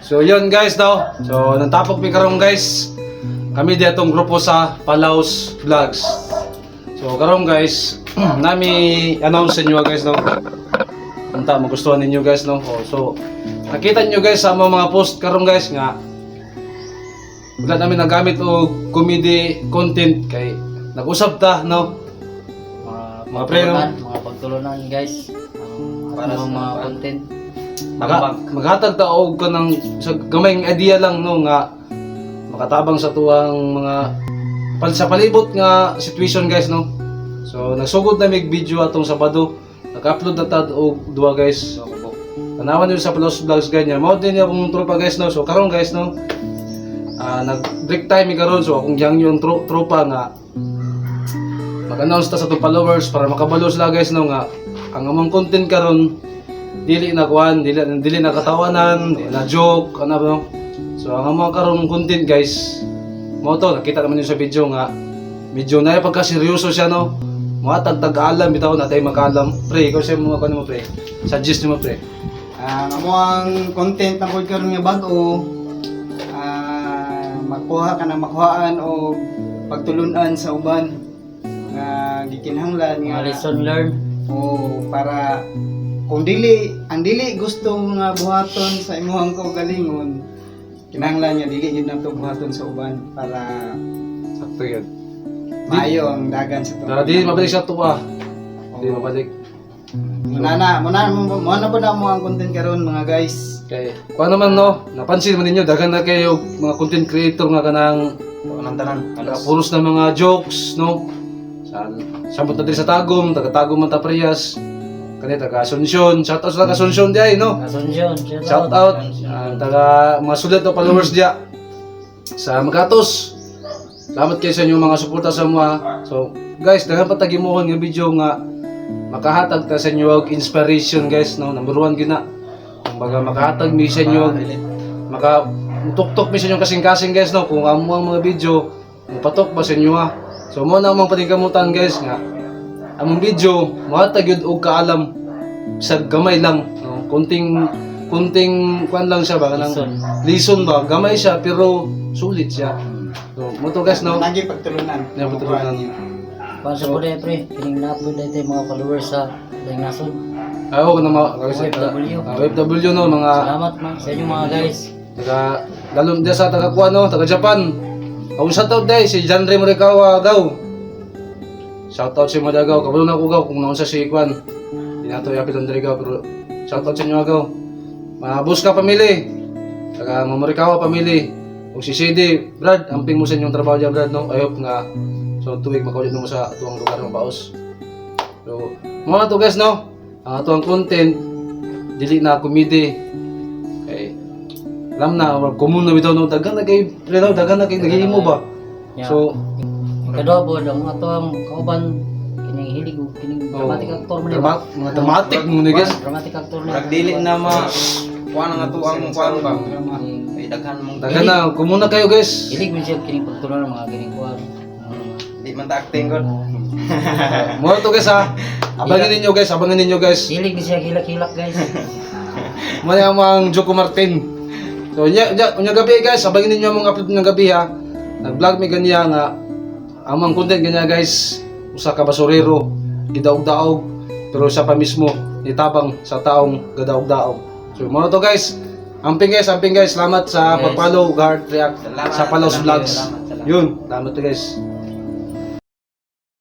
So yun guys daw. So nantapok mi karon guys. Kami ditong grupo sa Palaos Vlogs. So karon guys, nami announce sa inyo guys no. Unta magustuhan ninyo guys no. So nakita niyo guys sa mga post karon guys nga wala namin nagamit og comedy content kay nag-usab ta no. Mga pre no? Mga pagtulunan guys. Para sa mga content. Maghatag ta og kanang sa gamayng idea lang no nga makatabang sa tuwang mga sa palibot nga situation guys no. So nagsugod na mig video atong Sabado. Nag-upload na tad og duha guys. Tanawan niyo sa Palaos Vlogs ganyan. Mao din akong tropa guys no. So karon guys no. Nag-break time mi karon so akong yang yung tropa nga mag-announce ta sa to followers para makabalo sila guys no nga ang among content karon dili na kuan, dili na katawanan, dili na joke, ano ba? So ang among karon content guys, mo to nakita naman niyo sa video nga medyo na pagka seryoso siya no. Mga tag-alam bitaw natay makalam. Pre, ikaw siya mga kuno mo pre. Suggest mo pre. Amo ang content na pod karon nga bag-o makuha ka na makuhaan o pagtulunan sa uban nga gikinahanglan nga Lesson learned. para kung ang dili gusto nga buhaton sa imuhang kaugalingon kinahanglan nga dili yun nato buhaton sa uban para Sakto yun. maayo ang dagan sa Para di mabalik sa tuwa. Di mabalik. Muna po na mo ang content karon mga guys. Kay kuan naman no, napansin man ninyo daghan na kayo mga content creator nga kanang Tanan. puros na mga jokes no. Sabot na diri sa Tagum, taga-Tagum man ta Prias. Kani taga Asunsyon, shout out sa taga Asunsyon di ay no. Asunsyon. Shout out taga mga sulit na followers diya sa Magatos. Salamat kayo sa inyong mga suporta sa mga. So guys, daghan pa tagimuhon nga video nga makahatag ta sa inyo og inspiration guys no. Number 1 gina. Kumbaga makahatag mi sa inyo tuktok mi sa inyo kasing-kasing guys no kung amo ang mga video mapatok ba sa inyo ha. So mo na among paningkamutan guys nga among video mohatag yun og kaalam sa gamay lang no. Kunting kuan lang siya ba kanang lesson ba gamay siya pero sulit siya. So mo to guys no. Nagi pagtulunan. Na pagtulunan. Para sa bude pre, kining na-upload dito mga followers sa Daing Nason. Ako na mga OFW. OFW no mga Salamat man sa inyo mga guys. taga lalo dia sa taga kuan no, taga Japan. Ako shout out dai si Janre Morikawa gaw. Shout out si Madagaw, kabalo na ko gaw kung naunsa si kuan. Di nato yapit ang gaw pero shout out sa inyo gaw. Mga Buska family. Taga Morikawa family. Ug si CD, Brad, amping mo sa inyong trabaho diyan Brad no. Ayop nga so tuwig makaulit mo sa tuwang lugar ng Paos. So, mga to guys no. Ang atuang content dili na comedy. Okay. Alam na, common na bitaw no, dagan na kay dagan na kay nagihimo ba. Yeah. So, Kadobo ang mga tuwang kauban kining hilig ug kining dramatic actor mo mga dramatic mo ni guys. Dramatic actor na. Nagdili na kuha na nga to ang kuha ba? Ay daghan mong Dagan na, common na kayo guys. Hilig mo siya kining pagtulungan mga kining kuan. di man ta acting god. Mo to guys ha. Abangan ninyo guys. Hilig ni siya hilak-hilak guys. Mali ang mga Joko Martin. So, unya gabi guys, abangan ninyo ang mga upload ng gabi ha. Nag-vlog mi ganyan nga. Ang mga content ganyan guys, usa ka basurero, gidaog-daog, pero siya pa mismo nitabang sa taong gadaog-daog. So, mo to guys. Amping guys. Salamat sa pag-follow, guard react sa Palaos Vlogs. Yun, salamat to guys.